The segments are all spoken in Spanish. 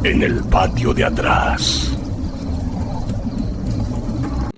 en el patio de atrás.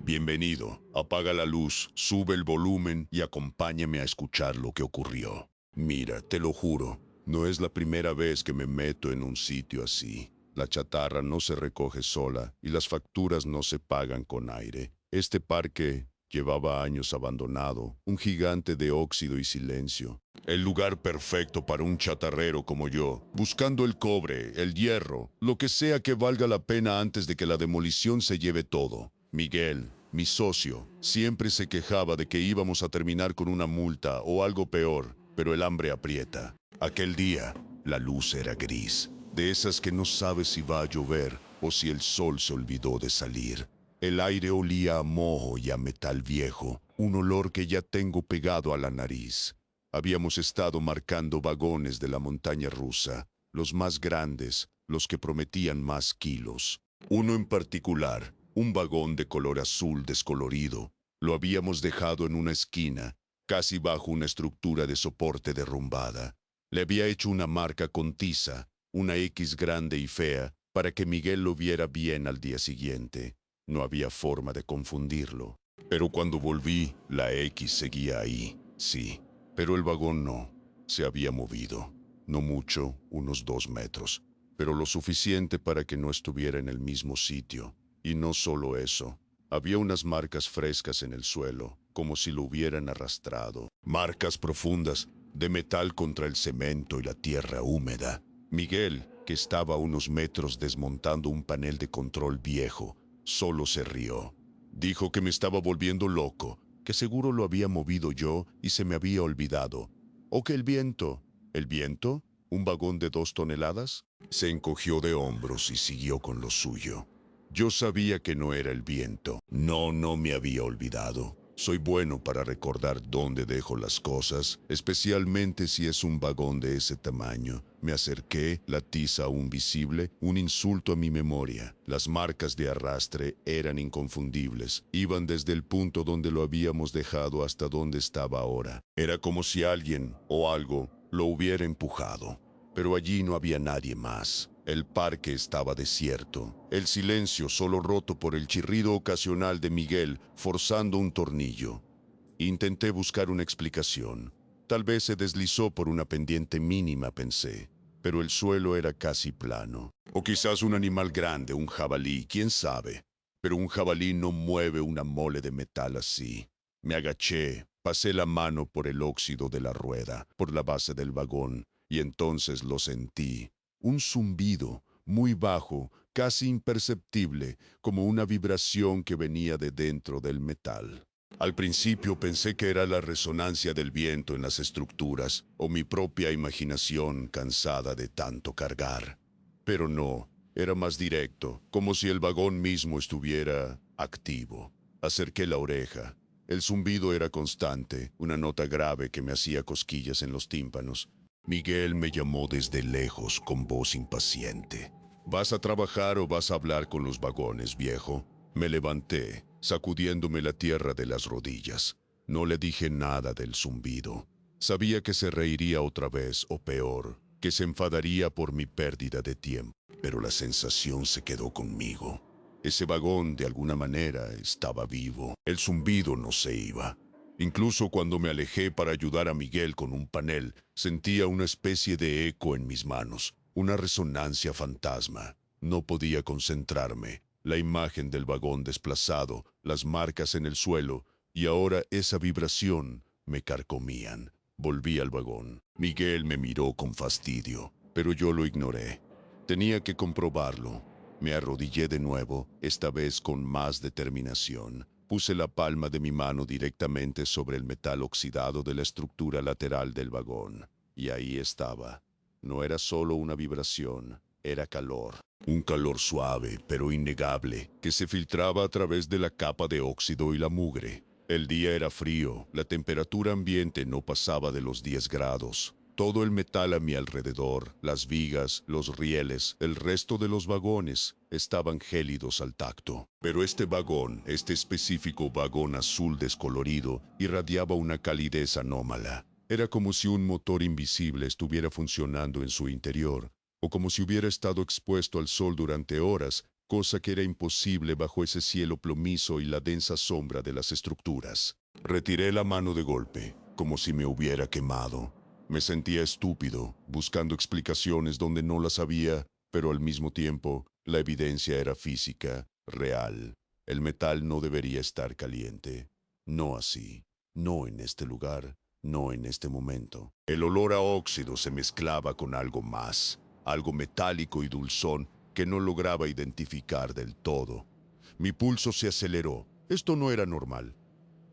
Bienvenido. Apaga la luz, sube el volumen y acompáñame a escuchar lo que ocurrió. Mira, te lo juro, no es la primera vez que me meto en un sitio así. La chatarra no se recoge sola y las facturas no se pagan con aire. Este parque llevaba años abandonado, un gigante de óxido y silencio. El lugar perfecto para un chatarrero como yo, buscando el cobre, el hierro, lo que sea que valga la pena antes de que la demolición se lleve todo. Miguel, mi socio, siempre se quejaba de que íbamos a terminar con una multa o algo peor, pero el hambre aprieta. Aquel día, la luz era gris, de esas que no sabes si va a llover o si el sol se olvidó de salir. El aire olía a moho y a metal viejo, un olor que ya tengo pegado a la nariz. Habíamos estado marcando vagones de la montaña rusa, los más grandes, los que prometían más kilos. Uno en particular, un vagón de color azul descolorido, lo habíamos dejado en una esquina, casi bajo una estructura de soporte derrumbada. Le había hecho una marca con tiza, una X grande y fea, para que Miguel lo viera bien al día siguiente. No había forma de confundirlo. Pero cuando volví, la X seguía ahí, sí. Pero el vagón no. Se había movido. No mucho, unos 2 metros, pero lo suficiente para que no estuviera en el mismo sitio. Y no solo eso. Había unas marcas frescas en el suelo, como si lo hubieran arrastrado. Marcas profundas, de metal contra el cemento y la tierra húmeda. Miguel, que estaba a unos metros desmontando un panel de control viejo, solo se rió. Dijo que me estaba volviendo loco, que seguro lo había movido yo y se me había olvidado. O que el viento. ¿El viento? ¿Un vagón de 2 toneladas? Se encogió de hombros y siguió con lo suyo. Yo sabía que no era el viento. No me había olvidado. Soy bueno para recordar dónde dejo las cosas, especialmente si es un vagón de ese tamaño. Me acerqué, la tiza aún visible, un insulto a mi memoria. Las marcas de arrastre eran inconfundibles. Iban desde el punto donde lo habíamos dejado hasta donde estaba ahora. Era como si alguien o algo lo hubiera empujado. Pero allí no había nadie más. El parque estaba desierto, el silencio solo roto por el chirrido ocasional de Miguel forzando un tornillo. Intenté buscar una explicación. Tal vez se deslizó por una pendiente mínima, pensé, pero el suelo era casi plano. O quizás un animal grande, un jabalí, quién sabe. Pero un jabalí no mueve una mole de metal así. Me agaché, pasé la mano por el óxido de la rueda, por la base del vagón, y entonces lo sentí. Un zumbido, muy bajo, casi imperceptible, como una vibración que venía de dentro del metal. Al principio pensé que era la resonancia del viento en las estructuras, o mi propia imaginación cansada de tanto cargar. Pero no, era más directo, como si el vagón mismo estuviera activo. Acerqué la oreja. El zumbido era constante, una nota grave que me hacía cosquillas en los tímpanos. Miguel me llamó desde lejos con voz impaciente. ¿Vas a trabajar o vas a hablar con los vagones, viejo? Me levanté, sacudiéndome la tierra de las rodillas. No le dije nada del zumbido. Sabía que se reiría otra vez, o peor, que se enfadaría por mi pérdida de tiempo. Pero la sensación se quedó conmigo. Ese vagón, de alguna manera, estaba vivo. El zumbido no se iba. Incluso cuando me alejé para ayudar a Miguel con un panel, sentía una especie de eco en mis manos, una resonancia fantasma. No podía concentrarme. La imagen del vagón desplazado, las marcas en el suelo, y ahora esa vibración me carcomían. Volví al vagón. Miguel me miró con fastidio, pero yo lo ignoré. Tenía que comprobarlo. Me arrodillé de nuevo, esta vez con más determinación. Puse la palma de mi mano directamente sobre el metal oxidado de la estructura lateral del vagón. Y ahí estaba. No era solo una vibración, era calor. Un calor suave, pero innegable, que se filtraba a través de la capa de óxido y la mugre. El día era frío, la temperatura ambiente no pasaba de los 10 grados. Todo el metal a mi alrededor, las vigas, los rieles, el resto de los vagones, estaban gélidos al tacto. Pero este vagón, este específico vagón azul descolorido, irradiaba una calidez anómala. Era como si un motor invisible estuviera funcionando en su interior. o como si hubiera estado expuesto al sol durante horas, cosa que era imposible bajo ese cielo plomizo y la densa sombra de las estructuras. Retiré la mano de golpe, como si me hubiera quemado. Me sentía estúpido, buscando explicaciones donde no las había, pero al mismo tiempo, la evidencia era física, real. El metal no debería estar caliente. No así. No en este lugar. No en este momento. El olor a óxido se mezclaba con algo más, algo metálico y dulzón que no lograba identificar del todo. Mi pulso se aceleró. Esto no era normal.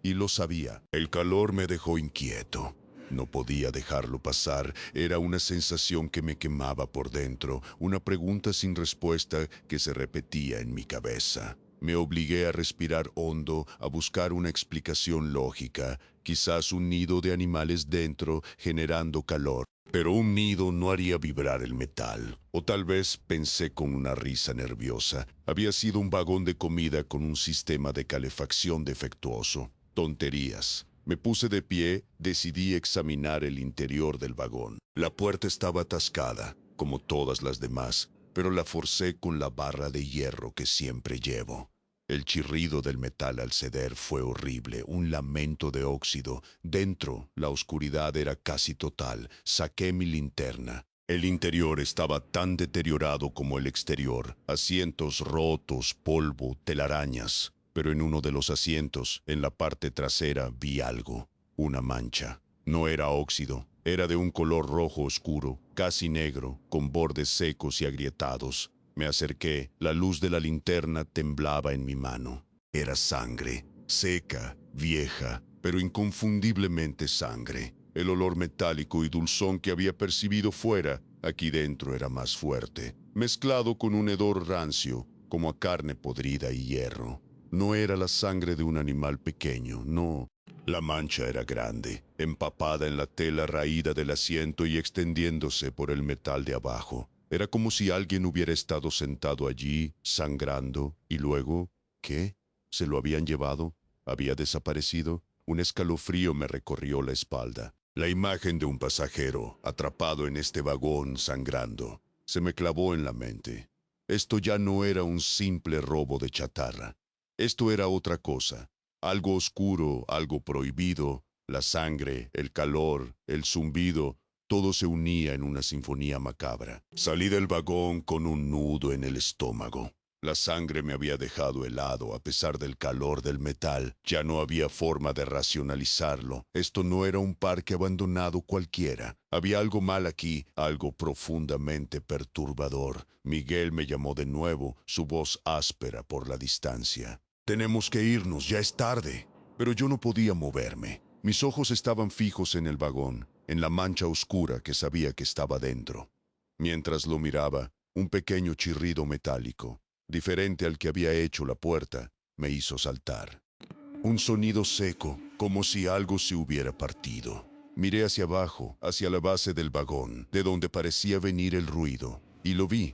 Y lo sabía. El calor me dejó inquieto. No podía dejarlo pasar. Era una sensación que me quemaba por dentro, una pregunta sin respuesta que se repetía en mi cabeza. Me obligué a respirar hondo, a buscar una explicación lógica, quizás un nido de animales dentro generando calor. Pero un nido no haría vibrar el metal. O tal vez, pensé con una risa nerviosa, había sido un vagón de comida con un sistema de calefacción defectuoso. Tonterías. Me puse de pie, decidí examinar el interior del vagón. La puerta estaba atascada, como todas las demás, pero la forcé con la barra de hierro que siempre llevo. El chirrido del metal al ceder fue horrible, un lamento de óxido. Dentro, la oscuridad era casi total. Saqué mi linterna. El interior estaba tan deteriorado como el exterior. Asientos rotos, polvo, telarañas. Pero en uno de los asientos, en la parte trasera, vi algo. Una mancha. No era óxido. Era de un color rojo oscuro, casi negro, con bordes secos y agrietados. Me acerqué, la luz de la linterna temblaba en mi mano. Era sangre, seca, vieja, pero inconfundiblemente sangre. El olor metálico y dulzón que había percibido fuera, aquí dentro era más fuerte, mezclado con un hedor rancio, como a carne podrida y hierro. No era la sangre de un animal pequeño, no. La mancha era grande, empapada en la tela raída del asiento y extendiéndose por el metal de abajo. Era como si alguien hubiera estado sentado allí, sangrando, y luego, ¿qué? ¿Se lo habían llevado? ¿Había desaparecido? Un escalofrío me recorrió la espalda. La imagen de un pasajero, atrapado en este vagón, sangrando, se me clavó en la mente. Esto ya no era un simple robo de chatarra. Esto era otra cosa, algo oscuro, algo prohibido. La sangre, el calor, el zumbido, todo se unía en una sinfonía macabra. Salí del vagón con un nudo en el estómago. La sangre me había dejado helado a pesar del calor del metal. Ya no había forma de racionalizarlo. Esto no era un parque abandonado cualquiera. Había algo mal aquí, algo profundamente perturbador. Miguel me llamó de nuevo, su voz áspera por la distancia. «Tenemos que irnos, ya es tarde». Pero yo no podía moverme. Mis ojos estaban fijos en el vagón, en la mancha oscura que sabía que estaba dentro. Mientras lo miraba, un pequeño chirrido metálico, diferente al que había hecho la puerta, me hizo saltar. Un sonido seco, como si algo se hubiera partido. Miré hacia abajo, hacia la base del vagón, de donde parecía venir el ruido, y lo vi.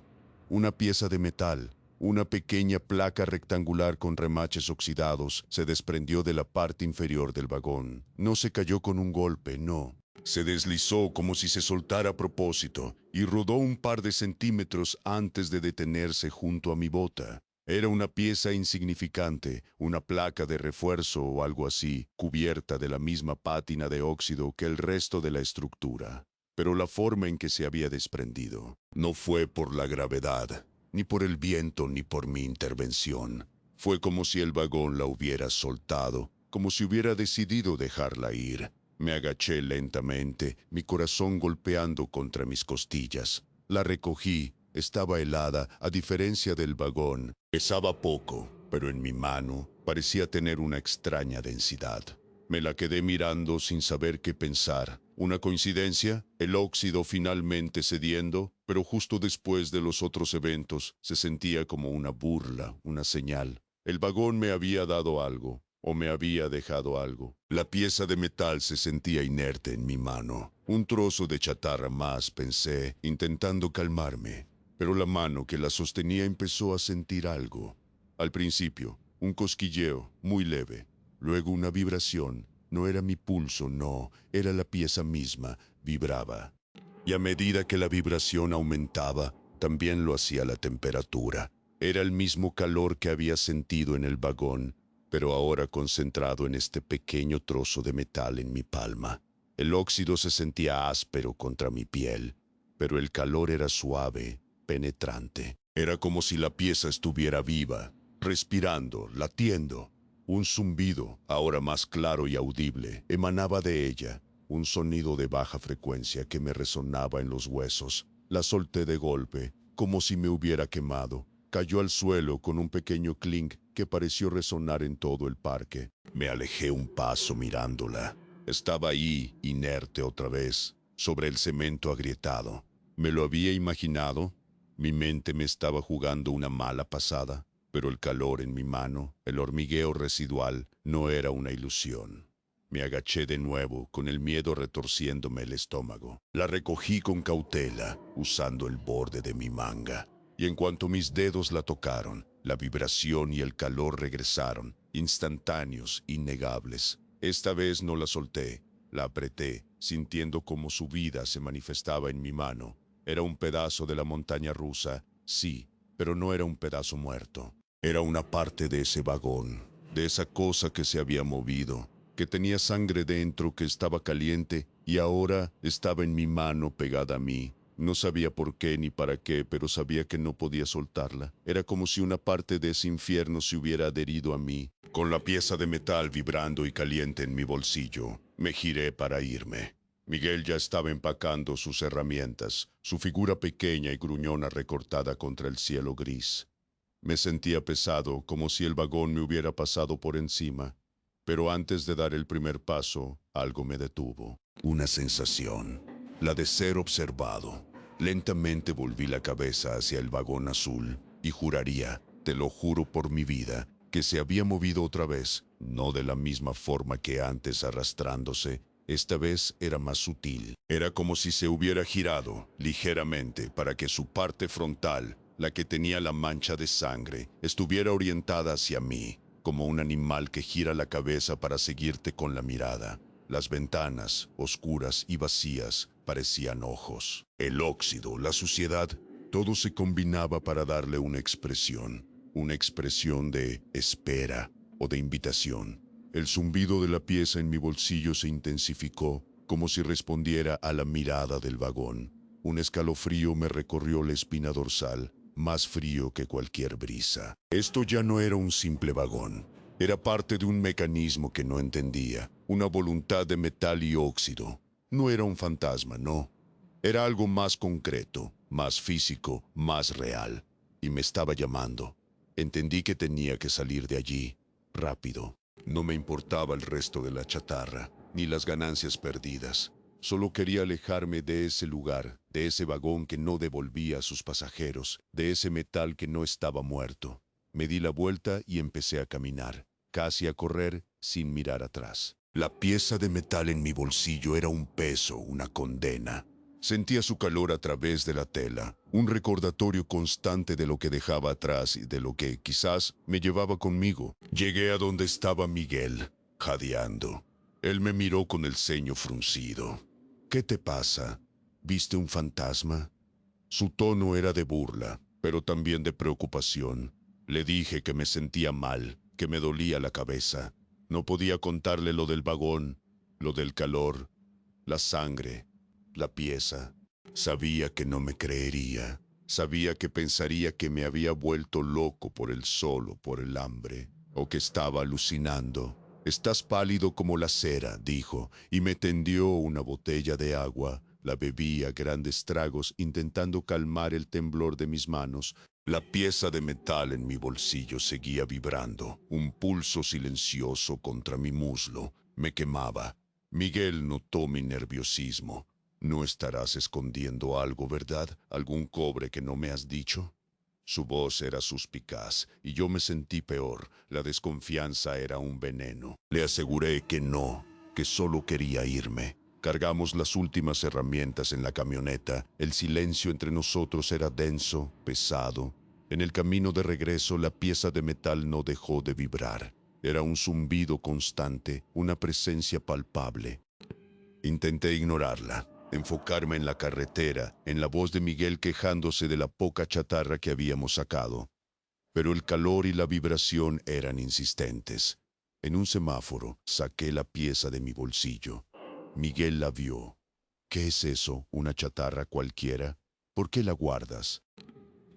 Una pieza de metal, una pequeña placa rectangular con remaches oxidados, se desprendió de la parte inferior del vagón. No se cayó con un golpe, no. Se deslizó como si se soltara a propósito y rodó un par de centímetros antes de detenerse junto a mi bota. Era una pieza insignificante, una placa de refuerzo o algo así, cubierta de la misma pátina de óxido que el resto de la estructura. Pero la forma en que se había desprendido no fue por la gravedad, ni por el viento, ni por mi intervención. Fue como si el vagón la hubiera soltado, como si hubiera decidido dejarla ir. Me agaché lentamente, mi corazón golpeando contra mis costillas. La recogí, estaba helada, a diferencia del vagón. Pesaba poco, pero en mi mano parecía tener una extraña densidad. Me la quedé mirando sin saber qué pensar. ¿Una coincidencia? El óxido finalmente cediendo, pero justo después de los otros eventos se sentía como una burla, una señal. El vagón me había dado algo, o me había dejado algo. La pieza de metal se sentía inerte en mi mano. Un trozo de chatarra más, pensé, intentando calmarme. Pero la mano que la sostenía empezó a sentir algo. Al principio, un cosquilleo, muy leve. Luego una vibración. No era mi pulso, no, era la pieza misma, vibraba. Y a medida que la vibración aumentaba, también lo hacía la temperatura. Era el mismo calor que había sentido en el vagón, pero ahora concentrado en este pequeño trozo de metal en mi palma. El óxido se sentía áspero contra mi piel, pero el calor era suave, penetrante. Era como si la pieza estuviera viva, respirando, latiendo. Un zumbido, ahora más claro y audible, emanaba de ella, un sonido de baja frecuencia que me resonaba en los huesos. La solté de golpe, como si me hubiera quemado. Cayó al suelo con un pequeño clink que pareció resonar en todo el parque. Me alejé un paso mirándola. Estaba ahí, inerte otra vez, sobre el cemento agrietado. ¿Me lo había imaginado? Mi mente me estaba jugando una mala pasada, pero el calor en mi mano, el hormigueo residual, no era una ilusión. Me agaché de nuevo, con el miedo retorciéndome el estómago. La recogí con cautela, usando el borde de mi manga. Y en cuanto mis dedos la tocaron, la vibración y el calor regresaron, instantáneos, innegables. Esta vez no la solté, la apreté, sintiendo cómo su vida se manifestaba en mi mano. Era un pedazo de la montaña rusa, sí, pero no era un pedazo muerto. Era una parte de ese vagón, de esa cosa que se había movido, que tenía sangre dentro, que estaba caliente y ahora estaba en mi mano pegada a mí. No sabía por qué ni para qué, pero sabía que no podía soltarla. Era como si una parte de ese infierno se hubiera adherido a mí. Con la pieza de metal vibrando y caliente en mi bolsillo, me giré para irme. Miguel ya estaba empacando sus herramientas, su figura pequeña y gruñona recortada contra el cielo gris. Me sentía pesado, como si el vagón me hubiera pasado por encima. Pero antes de dar el primer paso, algo me detuvo. Una sensación, la de ser observado. Lentamente volví la cabeza hacia el vagón azul y juraría, te lo juro por mi vida, que se había movido otra vez, no de la misma forma que antes arrastrándose. Esta vez era más sutil. Era como si se hubiera girado ligeramente para que su parte frontal, la que tenía la mancha de sangre, estuviera orientada hacia mí, como un animal que gira la cabeza para seguirte con la mirada. Las ventanas, oscuras y vacías, parecían ojos. El óxido, la suciedad, todo se combinaba para darle una expresión de espera o de invitación. El zumbido de la pieza en mi bolsillo se intensificó, como si respondiera a la mirada del vagón. Un escalofrío me recorrió la espina dorsal, más frío que cualquier brisa. Esto ya no era un simple vagón. Era parte de un mecanismo que no entendía, una voluntad de metal y óxido. No era un fantasma, no. Era algo más concreto, más físico, más real. Y me estaba llamando. Entendí que tenía que salir de allí, rápido. No me importaba el resto de la chatarra, ni las ganancias perdidas. Solo quería alejarme de ese lugar, de ese vagón que no devolvía a sus pasajeros, de ese metal que no estaba muerto. Me di la vuelta y empecé a caminar, casi a correr, sin mirar atrás. La pieza de metal en mi bolsillo era un peso, una condena. Sentía su calor a través de la tela, un recordatorio constante de lo que dejaba atrás y de lo que quizás me llevaba conmigo. Llegué a donde estaba Miguel, jadeando. Él me miró con el ceño fruncido. ¿Qué te pasa? ¿Viste un fantasma? Su tono era de burla, pero también de preocupación. Le dije que me sentía mal, que me dolía la cabeza. No podía contarle lo del vagón, lo del calor, la sangre, la pieza. Sabía que no me creería. Sabía que pensaría que me había vuelto loco por el sol o por el hambre, o que estaba alucinando. «Estás pálido como la cera», dijo, y me tendió una botella de agua. La bebí a grandes tragos, intentando calmar el temblor de mis manos. La pieza de metal en mi bolsillo seguía vibrando, un pulso silencioso contra mi muslo. Me quemaba. Miguel notó mi nerviosismo. «No estarás escondiendo algo, ¿verdad? ¿Algún cobre que no me has dicho?» Su voz era suspicaz, y yo me sentí peor. La desconfianza era un veneno. Le aseguré que no, que solo quería irme. Cargamos las últimas herramientas en la camioneta. El silencio entre nosotros era denso, pesado. En el camino de regreso, la pieza de metal no dejó de vibrar. Era un zumbido constante, una presencia palpable. Intenté ignorarla. enfocarme en la carretera, en la voz de Miguel quejándose de la poca chatarra que habíamos sacado. Pero el calor y la vibración eran insistentes. En un semáforo saqué la pieza de mi bolsillo. Miguel la vio. ¿Qué es eso? ¿Una chatarra cualquiera? ¿Por qué la guardas?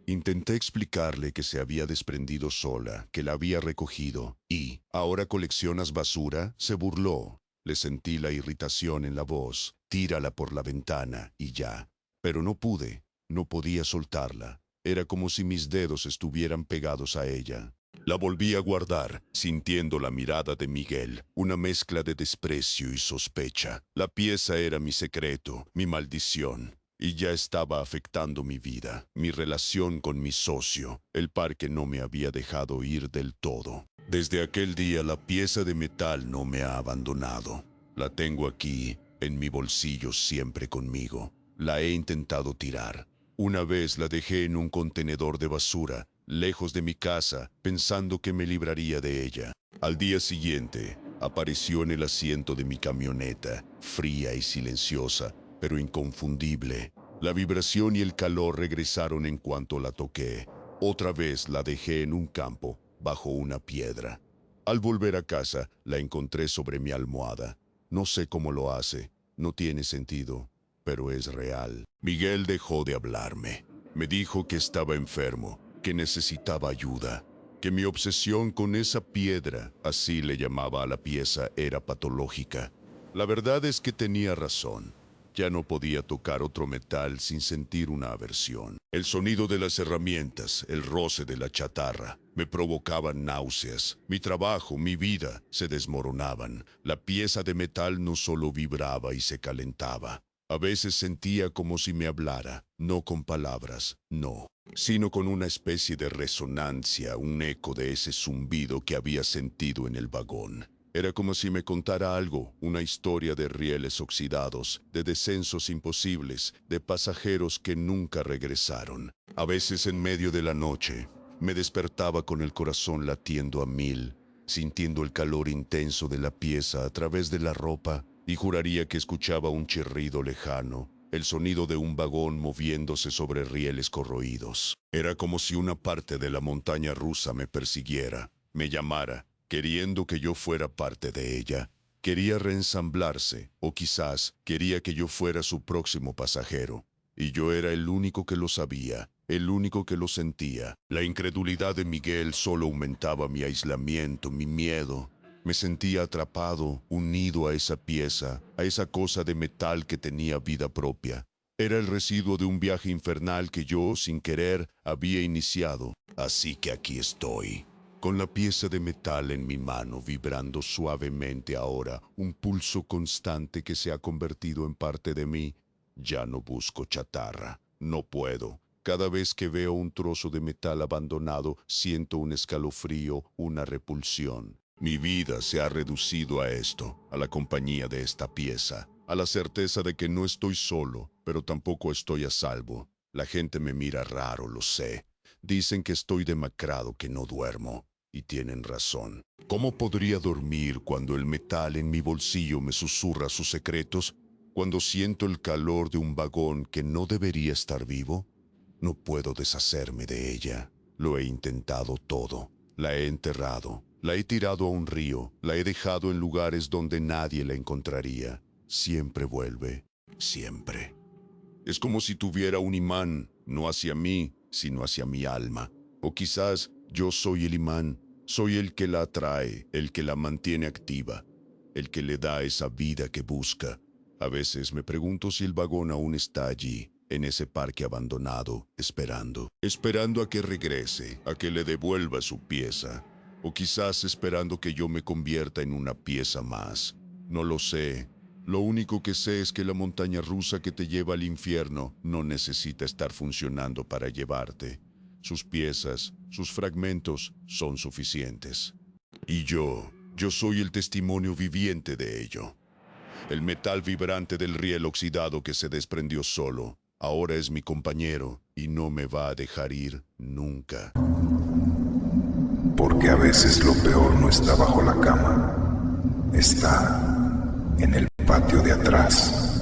Intenté explicarle que se había desprendido sola, que la había recogido, y ¿ahora coleccionas basura? Se burló. Le sentí la irritación en la voz. Tírala por la ventana y ya. Pero no pude, no podía soltarla. Era como si mis dedos estuvieran pegados a ella. La volví a guardar, sintiendo la mirada de Miguel, una mezcla de desprecio y sospecha. La pieza era mi secreto, mi maldición. Y ya estaba afectando mi vida, mi relación con mi socio, el par que no me había dejado ir del todo. Desde aquel día la pieza de metal no me ha abandonado. La tengo aquí, en mi bolsillo siempre conmigo. La he intentado tirar. Una vez la dejé en un contenedor de basura, lejos de mi casa, pensando que me libraría de ella. Al día siguiente, apareció en el asiento de mi camioneta, fría y silenciosa, pero inconfundible. La vibración y el calor regresaron en cuanto la toqué. Otra vez la dejé en un campo, bajo una piedra. Al volver a casa, la encontré sobre mi almohada. No sé cómo lo hace, no tiene sentido, pero es real. Miguel dejó de hablarme. Me dijo que estaba enfermo, que necesitaba ayuda, que mi obsesión con esa piedra, así le llamaba a la pieza, era patológica. La verdad es que tenía razón. Ya no podía tocar otro metal sin sentir una aversión. El sonido de las herramientas, el roce de la chatarra, me provocaban náuseas. Mi trabajo, mi vida, se desmoronaban. La pieza de metal no solo vibraba y se calentaba. A veces sentía como si me hablara, no con palabras, no, sino con una especie de resonancia, un eco de ese zumbido que había sentido en el vagón. Era como si me contara algo, una historia de rieles oxidados, de descensos imposibles, de pasajeros que nunca regresaron. A veces en medio de la noche, me despertaba con el corazón latiendo a 1000, sintiendo el calor intenso de la pieza a través de la ropa, y juraría que escuchaba un chirrido lejano, el sonido de un vagón moviéndose sobre rieles corroídos. Era como si una parte de la montaña rusa me persiguiera, me llamara, queriendo que yo fuera parte de ella. Quería reensamblarse, o quizás quería que yo fuera su próximo pasajero. Y yo era el único que lo sabía, el único que lo sentía. La incredulidad de Miguel solo aumentaba mi aislamiento, mi miedo. Me sentía atrapado, unido a esa pieza, a esa cosa de metal que tenía vida propia. Era el residuo de un viaje infernal que yo, sin querer, había iniciado. Así que aquí estoy, con la pieza de metal en mi mano, vibrando suavemente ahora, un pulso constante que se ha convertido en parte de mí. Ya no busco chatarra, no puedo. Cada vez que veo un trozo de metal abandonado, siento un escalofrío, una repulsión. Mi vida se ha reducido a esto, a la compañía de esta pieza, a la certeza de que no estoy solo, pero tampoco estoy a salvo. La gente me mira raro, lo sé. Dicen que estoy demacrado, que no duermo. Y tienen razón. ¿Cómo podría dormir cuando el metal en mi bolsillo me susurra sus secretos? Cuando siento el calor de un vagón que no debería estar vivo? No puedo deshacerme de ella. Lo he intentado todo. La he enterrado. La he tirado a un río. La he dejado en lugares donde nadie la encontraría. Siempre vuelve. Siempre. Es como si tuviera un imán, no hacia mí, sino hacia mi alma. O quizás yo soy el imán. Soy el que la atrae, el que la mantiene activa, el que le da esa vida que busca. A veces me pregunto si el vagón aún está allí, en ese parque abandonado, esperando a que regrese, a que le devuelva su pieza, o quizás esperando que yo me convierta en una pieza más. No lo sé. Lo único que sé es que la montaña rusa que te lleva al infierno no necesita estar funcionando para llevarte. Sus piezas, sus fragmentos son suficientes. Y yo soy el testimonio viviente de ello. El metal vibrante del riel oxidado que se desprendió solo, ahora es mi compañero y no me va a dejar ir nunca. Porque a veces lo peor no está bajo la cama, está en el patio de atrás.